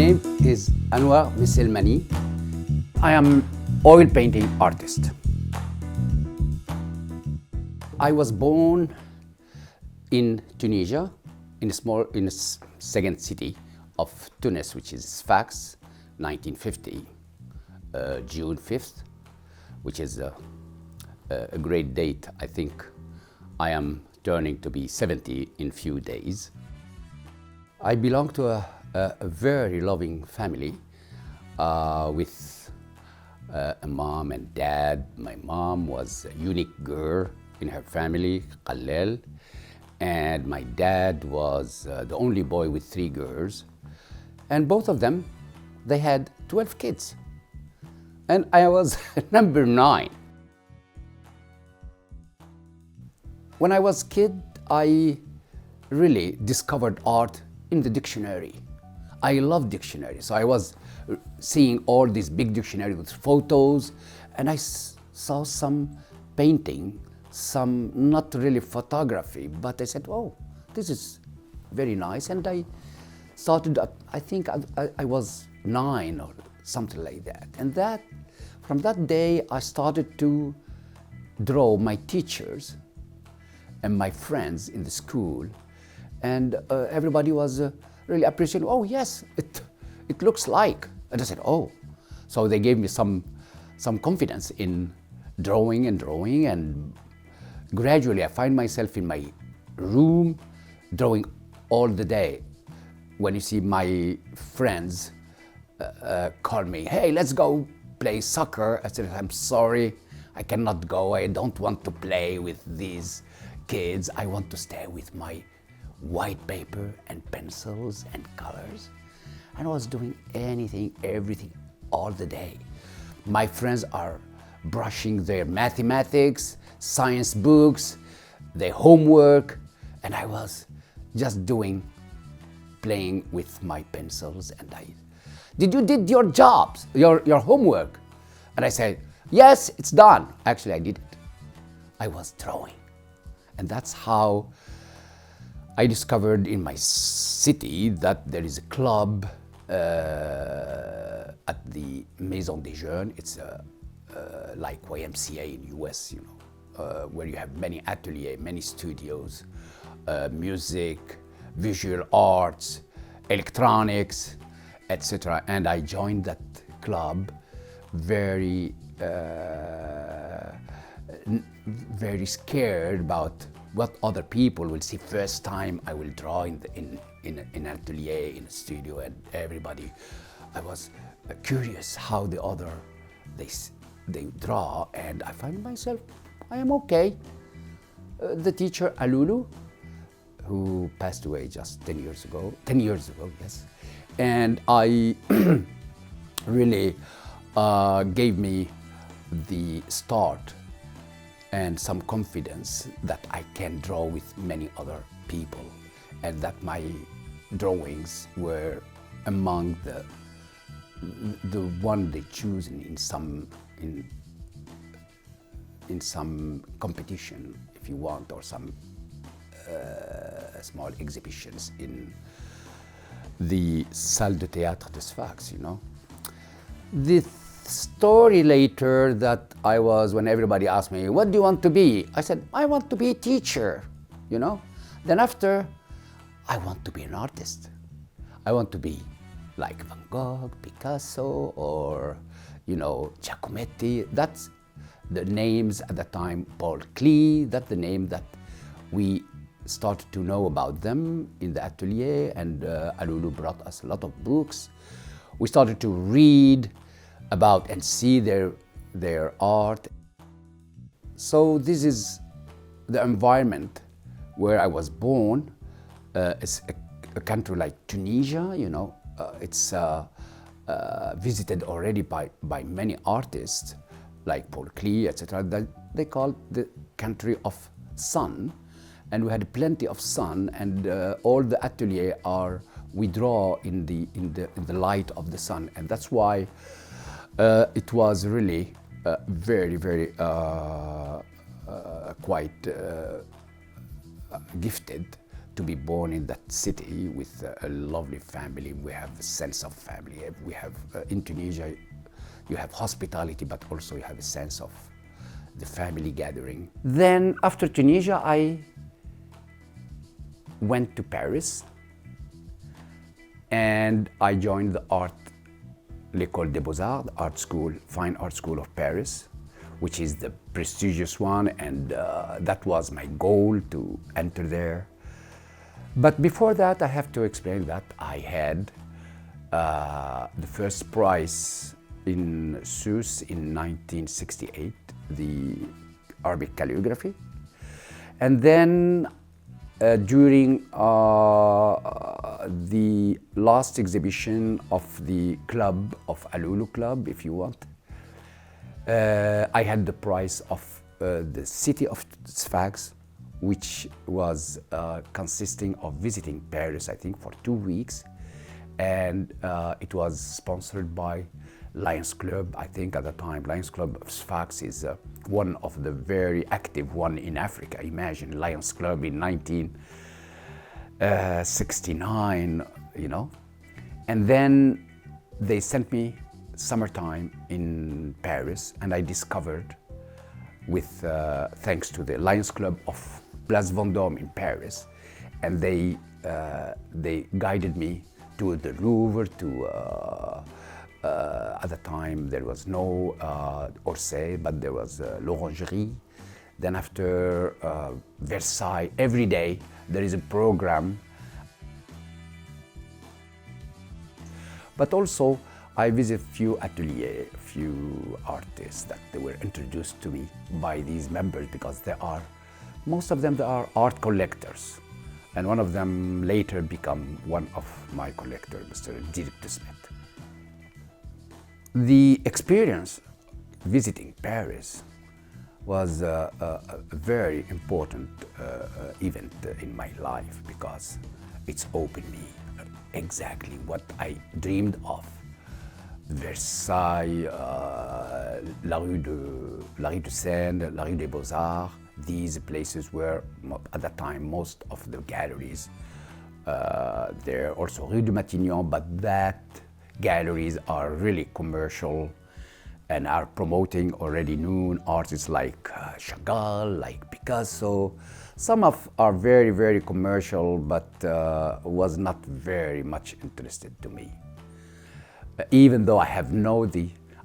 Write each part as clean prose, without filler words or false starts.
name is MESSELMANI. I am oil painting artist. I was born in Tunisia, in a second city of Tunis, which is Sfax, 1950, June 5th, which is a great date. I think I am turning to be 70 in few days. I belong to a very loving family with a mom and dad. My mom was a unique girl in her family, Khalel, and my dad was the only boy with 3 girls. And both of them, they had 12 kids. And I was number 9. When I was a kid, I really discovered art in the dictionary. I love dictionaries. So I was seeing all these big dictionaries with photos, and I saw some painting, some not really photography, but I said, oh, this is very nice. And I started, I think I was 9 or something like that. And from that day, I started to draw my teachers and my friends in the school. And everybody was really appreciating, oh yes, it looks like. And I said, oh. So they gave me some confidence in drawing, and gradually I find myself in my room drawing all the day. When you see my friends call me, hey, let's go play soccer. I said, I'm sorry, I cannot go. I don't want to play with these kids. I want to stay with my white paper and pencils and colors. And I was doing anything, everything, all the day. My friends are brushing their mathematics, science books, their homework, and I was just playing with my pencils. And did you did your jobs, your homework? And I said, yes, it's done. Actually, I did it. I was drawing. And that's how I discovered in my city that there is a club at the Maison des Jeunes. It's like YMCA in US, you know, where you have many ateliers, many studios, music, visual arts, electronics, etc. And I joined that club very scared about what other people will see. First time I will draw in an atelier, in a studio, and everybody. I was curious how the other they draw, and I find myself, I am okay. The teacher Alulu, who passed away just 10 years ago, yes, and I really gave me the start and some confidence that I can draw with many other people, and that my drawings were among the one they choose in some competition, if you want, or some small exhibitions in the Salle de Théâtre de Sfax, you know. The story later that I was, when everybody asked me, what do you want to be? I said, I want to be a teacher, you know. Then after, I want to be an artist. I want to be like Van Gogh, Picasso, or, you know, Giacometti. That's the names at the time. Paul Klee, that's the name that we started to know about them in the atelier, and Alulu brought us a lot of books. We started to read about and see their art. So this is the environment where I was born. It's a country like Tunisia, you know. It's visited already by many artists like Paul Klee, etc. They call the country of sun, and we had plenty of sun, and all the atelier we draw in the light of the sun, and that's why it was really very, very quite gifted to be born in that city with a lovely family. We have a sense of family. We have, in Tunisia, you have hospitality, but also you have a sense of the family gathering. Then after Tunisia, I went to Paris and I joined the l'École des Beaux-Arts, the art school, fine art school of Paris, which is the prestigious one, and that was my goal to enter there. But before that, I have to explain that I had the first prize in Sousse in 1968, the Arabic calligraphy. And then during the last exhibition of the club, of Alulu Club, if you want, I had the prize of the city of Sfax, which was consisting of visiting Paris, I think, for 2 weeks. And it was sponsored by Lions Club, I think at the time. Lions Club of Sfax is one of the very active one in Africa. Imagine Lions Club in 1969, you know. And then they sent me summertime in Paris, and I discovered, with thanks to the Lions Club of Place Vendôme in Paris, and they guided me to the Louvre, to at the time there was no Orsay, but there was l'Orangerie. Then after Versailles, every day there is a program. But also I visit few ateliers, few artists that they were introduced to me by these members, because they are, most of them, they are art collectors. And one of them later became one of my collectors, Mr. Dirk de Smet. The experience visiting Paris was a very important event in my life, because it's opened me exactly what I dreamed of. Versailles, la rue de Seine, la rue des Beaux-Arts, these places were, at that time, most of the galleries. There also Rue de Matignon, but that galleries are really commercial and are promoting already known artists like Chagall, like Picasso. Some are very, very commercial, but was not very much interested to me. Even though I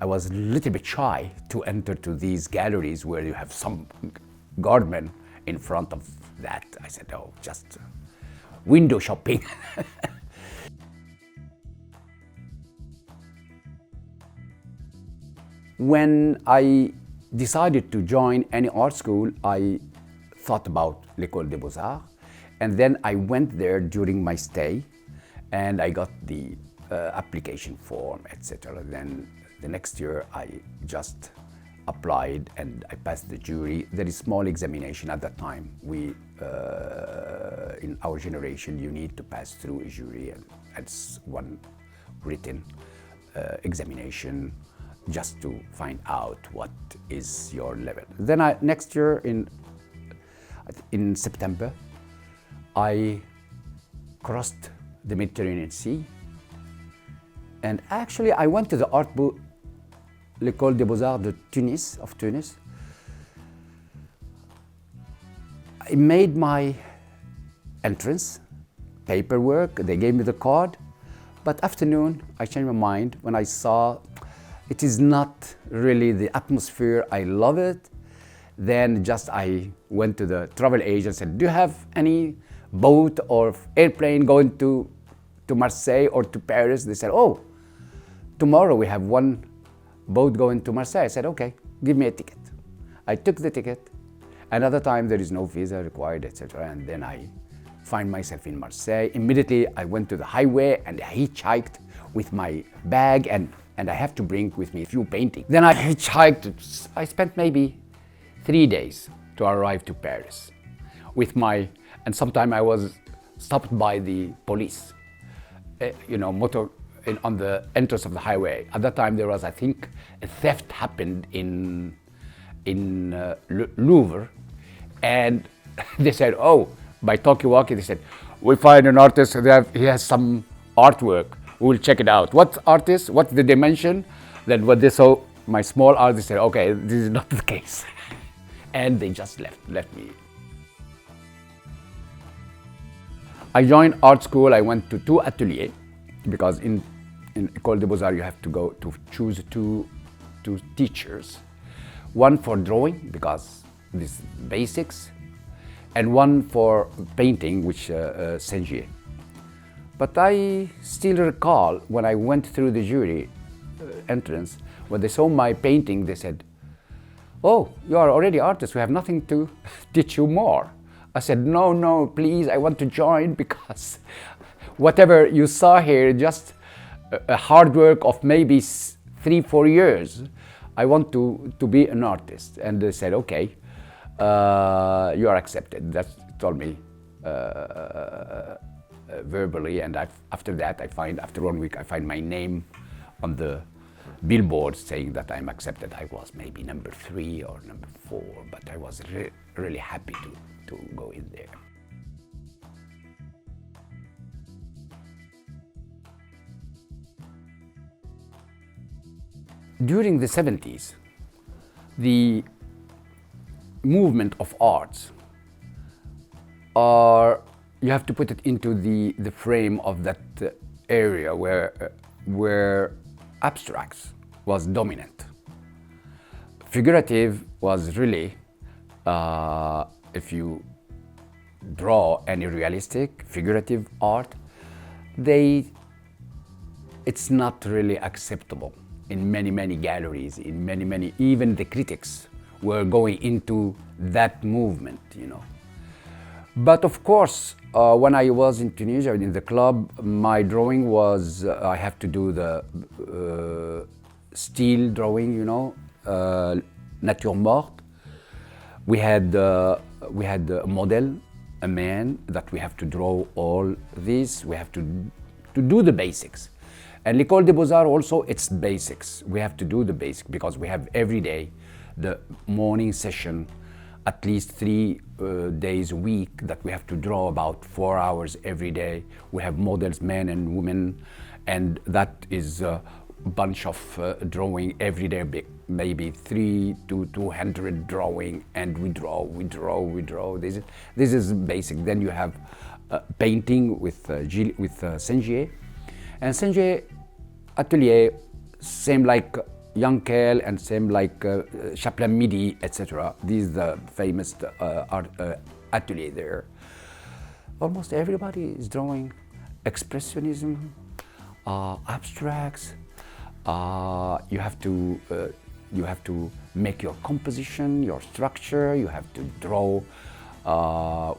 was a little bit shy to enter to these galleries where you have some guardmen in front of that. I said, oh, just window shopping. When I decided to join any art school, I thought about l'École des Beaux-Arts, and then I went there during my stay, and I got the application form, etc. Then the next year I just applied and I passed the jury. There is small examination at that time. We, in our generation, you need to pass through a jury, and it's one written examination just to find out what is your level. Then next year in September, I crossed the Mediterranean Sea, and actually I went to the art book, l'École des Beaux-Arts de Tunis, of Tunis. I made my entrance, paperwork, they gave me the card, but afternoon I changed my mind when I saw it is not really the atmosphere, I love it. Then just I went to the travel agent and said, do you have any boat or airplane going to Marseille or to Paris? They said, oh, tomorrow we have one boat going to Marseille. I said, okay, give me a ticket. I took the ticket. Another time there is no visa required, etc. And then I find myself in Marseille. Immediately I went to the highway and I hitchhiked with my bag, and I have to bring with me a few paintings. Then I hitchhiked. I spent maybe 3 days to arrive to Paris and sometime I was stopped by the police, on the entrance of the highway. At that time there was, I think, a theft happened in Louvre, and they said, oh, by talkie-walkie, they said, we find an artist, he has some artwork, we'll check it out. What artist, what's the dimension? Then when they saw my small art, they said, okay, this is not the case. And they just left me. I joined art school. I went to 2 ateliers because in École des Beaux-Arts you have to go to choose two teachers. One for drawing, because these basics, and one for painting, which Sengier. But I still recall when I went through the jury entrance, when they saw my painting, they said, oh, you are already artist, we have nothing to teach you more. I said, no, please, I want to join because whatever you saw here, just a hard work of maybe 3-4 years. I want to be an artist. And they said, okay, you are accepted. That told me verbally. And after that, after 1 week, I find my name on the billboard saying that I'm accepted. I was maybe number 3 or number 4, but I was really happy to go in there. During the 70s, the movement of arts you have to put it into the frame of that area where abstracts was dominant. Figurative was really, if you draw any realistic figurative art, it's not really acceptable in many galleries, in many, even the critics were going into that movement, you know. But of course, when I was in Tunisia, in the club, my drawing was, I have to do the steel drawing, you know, nature morte. We had a model, a man, that we have to draw all this. We have to do the basics. And l'École des Beaux-Arts also, it's basics. We have to do the basics because we have every day the morning session, at least 3 days a week, that we have to draw about 4 hours every day. We have models, men and women, and that is a bunch of drawing every day, maybe 3 to 200 drawing, and we draw. This is basic. Then you have painting with Sengier. And Sengier atelier, same like Yankel and same like Chaplin Midi, etc. These are the famous art atelier there. Almost everybody is drawing expressionism, abstracts. You have to make your composition, your structure. You have to draw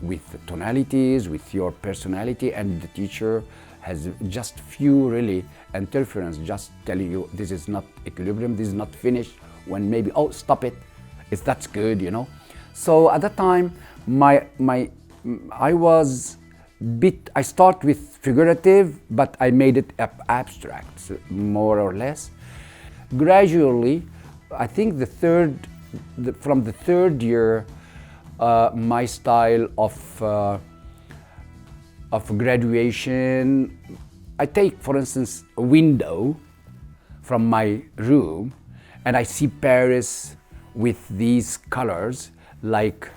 with the tonalities, with your personality, and the teacher has just few really interference, just telling you this is not equilibrium, this is not finished, when maybe, oh, stop it, that's good, you know. So at that time, I start with figurative, but I made it abstract, more or less. Gradually, I think from the third year, my style of graduation, I take, for instance, a window from my room and I see Paris with these colors like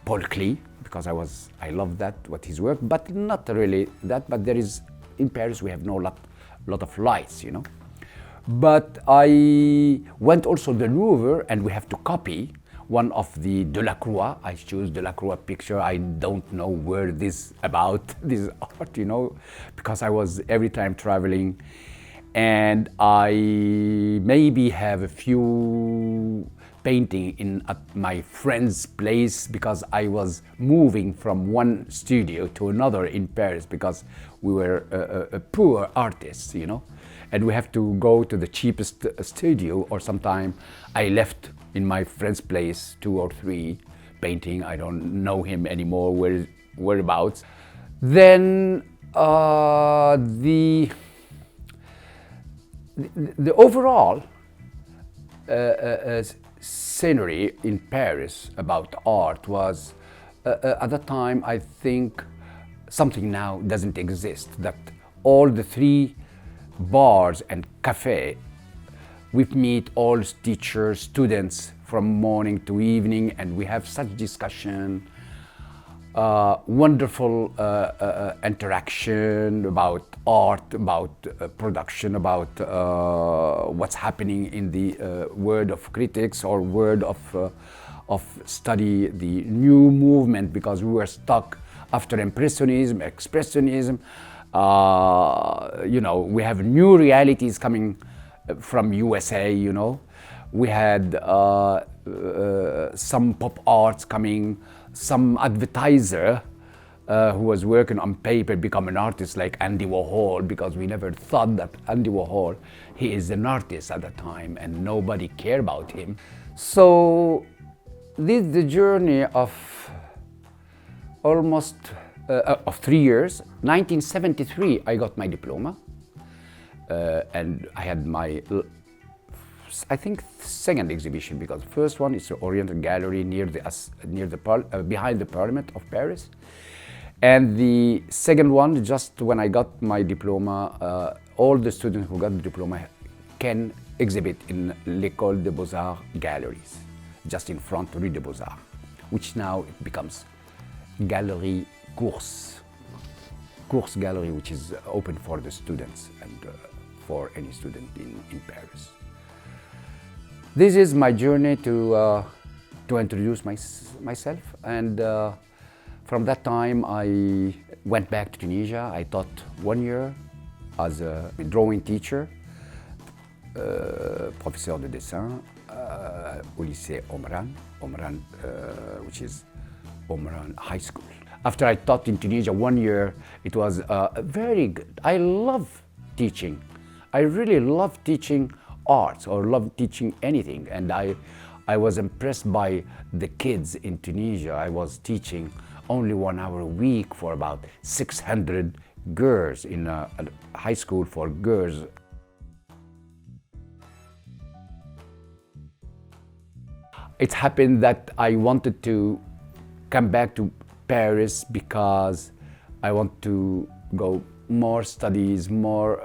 Paul Klee, because I love that, what his work, but not really that, but there is, in Paris we have lot of lights, you know. But I went also to the Louvre and we have to copy one of the Delacroix. I choose Delacroix picture. I don't know where this about this art, you know, because I was every time traveling, and I maybe have a few painting at my friend's place because I was moving from one studio to another in Paris because we were a poor artists, you know, and we have to go to the cheapest studio, or sometime I left in my friend's place 2 or 3 painting. I don't know him anymore, whereabouts. Then the overall scenery in Paris about art was at that time, I think something now doesn't exist, that all the three bars and cafe, we meet all teachers, students from morning to evening, and we have such discussion, wonderful interaction about art, about production, about what's happening in the world of critics or world of study, the new movement, because we were stuck after Impressionism, Expressionism. You know, we have new realities coming from USA, you know. We had some pop arts coming, some advertiser who was working on paper become an artist like Andy Warhol, because we never thought that Andy Warhol, he is an artist at the time and nobody cared about him. So this is the journey of almost of 3 years. 1973 I got my diploma, and I had my, I think, second exhibition, because the first one is the Oriental Gallery near the behind the Parliament of Paris, and the second one, just when I got my diploma, all the students who got the diploma can exhibit in l'École des Beaux-Arts galleries, just in front Rue des Beaux-Arts, which now it becomes Galerie Course Gallery, which is open for the students and for any student in Paris. This is my journey to introduce myself, and from that time I went back to Tunisia. I taught 1 year as a drawing teacher, professeur de dessin au lycée Omran, which is Omran High School. After I taught in Tunisia 1 year, it was very good. I love teaching. I really love teaching arts or love teaching anything, and I was impressed by the kids in Tunisia. I was teaching only 1 hour a week for about 600 girls in a high school for girls. It happened that I wanted to come back to Paris because I want to go more studies, more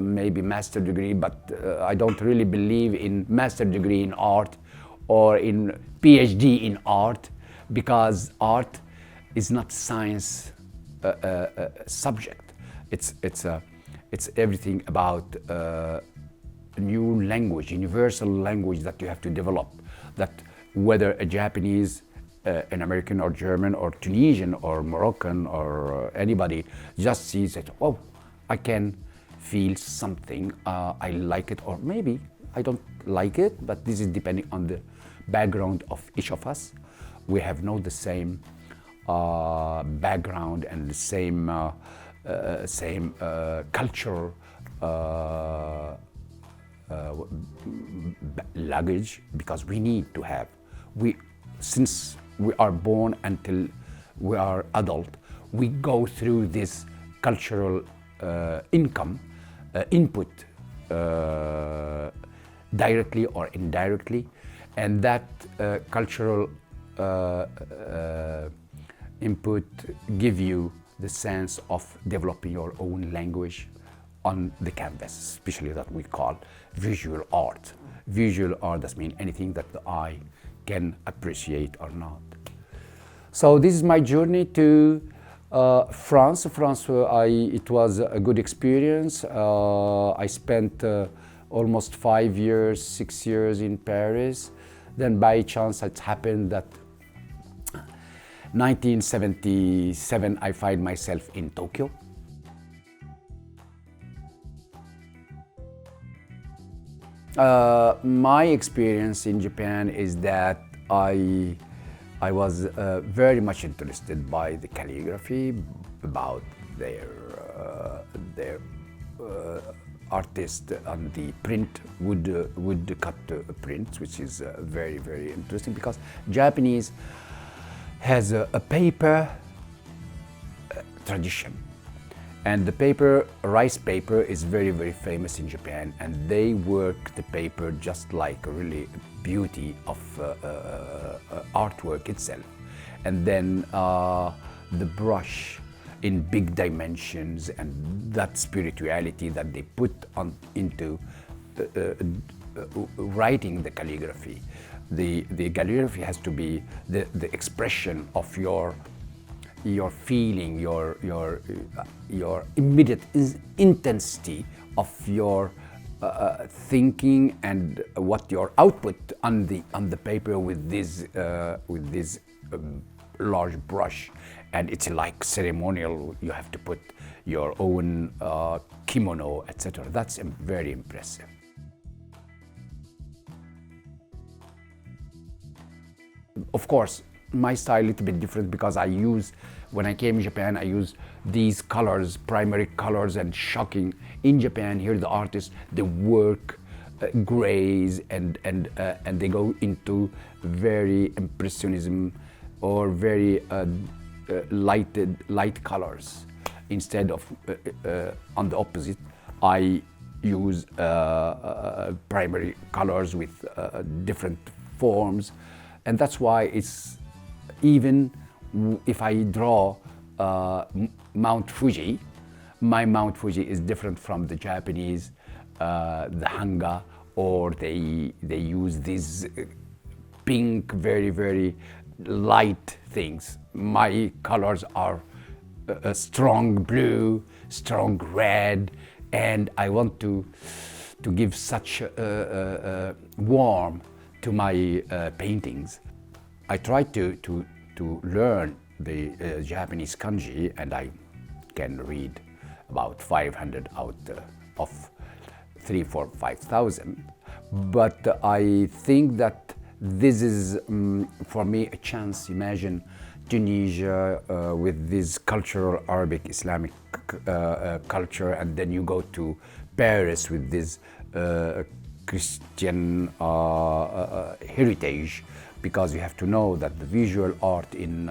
maybe master degree, but I don't really believe in master degree in art or in PhD in art, because art is not science subject. It's everything about a new language, universal language that you have to develop, that whether a Japanese, an American or German or Tunisian or Moroccan or anybody just sees it, oh, I can feel something, I like it, or maybe I don't like it, but this is depending on the background of each of us. We have not the same background and the same cultural luggage, because we need to have, since we are born until we are adult, we go through this cultural input directly or indirectly, and that cultural input give you the sense of developing your own language on the canvas, especially that we call visual art. Visual art does mean anything that the eye can appreciate or not. So this is my journey to France. It was a good experience. I spent almost 5 years, 6 years in Paris. Then by chance it happened that 1977 I find myself in Tokyo. My experience in Japan is that I was very much interested by the calligraphy, about their artist on the print, wood cut prints, which is very, very interesting, because Japanese has a paper tradition. And the paper, rice paper, is very, very famous in Japan, and they work the paper just like a really beauty of artwork itself. and then the brush in big dimensions, and that spirituality that they put on into writing the calligraphy. The calligraphy has to be the expression of your feeling, your immediate intensity of your thinking, and what your output on the paper with this large brush. And it's like ceremonial. You have to put your own kimono, etc. That's very impressive. Of course, my style is a little bit different because when I came to Japan, I used these colors, primary colors, and shocking. In Japan, here the artists, they work grays and they go into very impressionism or very light colors. Instead of on the opposite, I use primary colors with different forms, and that's why it's even if I draw Mount Fuji, my Mount Fuji is different from the Japanese, the hanga, or they use these pink, very light things. My colors are a strong blue, strong red, and I want to give such warmth to my paintings. I tried to learn the Japanese kanji, and I can read about 500 out of 3, 4, 5,000. But I think that this is, for me, a chance. Imagine Tunisia with this cultural Arabic Islamic culture, and then you go to Paris with this Christian heritage, because you have to know that the visual art in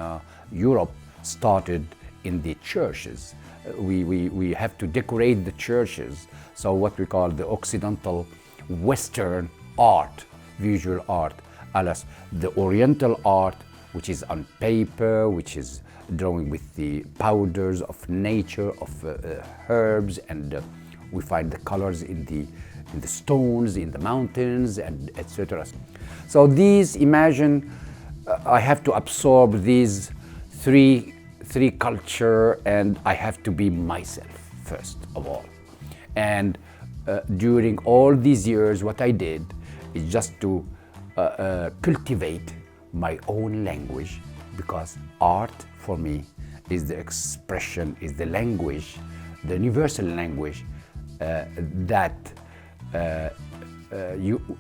Europe started in the churches. We have to decorate the churches. So what we call the Occidental Western art, visual art, alas, the Oriental art, which is on paper, which is drawing with the powders of nature, of herbs, and we find the colors in the stones, in the mountains, and etc. So these, imagine, I have to absorb these three culture, and I have to be myself first of all. And during all these years, what I did is just to cultivate my own language, because art for me is the expression, is the language, the universal language that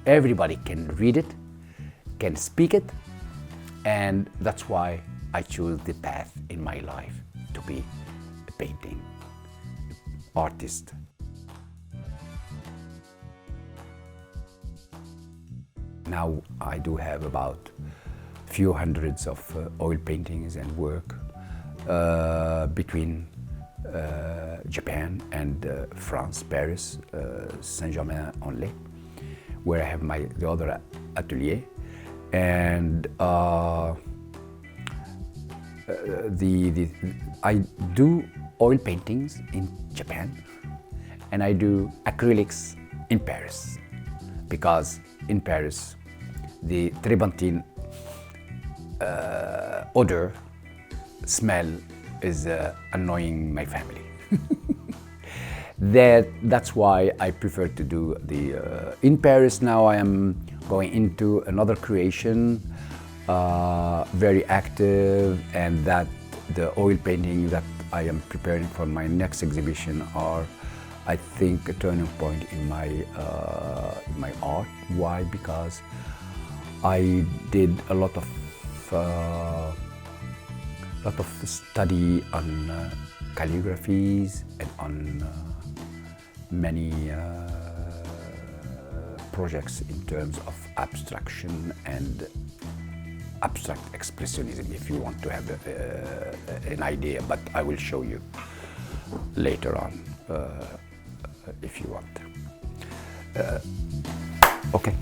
everybody can read it, can speak it, and that's why I choose the path in my life to be a painting artist. Now I do have about few hundreds of oil paintings and work between Japan and France, Paris, Saint-Germain-en-Laye, where I have the other atelier, and I do oil paintings in Japan, and I do acrylics in Paris, because in Paris the turpentine odor, smell is annoying my family. That's why I prefer to do the in Paris. Now I am going into another creation, very active, and that the oil painting that I am preparing for my next exhibition are, I think, a turning point in my art. Why? Because I did a lot of study on calligraphies and on many projects in terms of abstraction and abstract expressionism, if you want to have an idea, but I will show you later on if you want. Okay.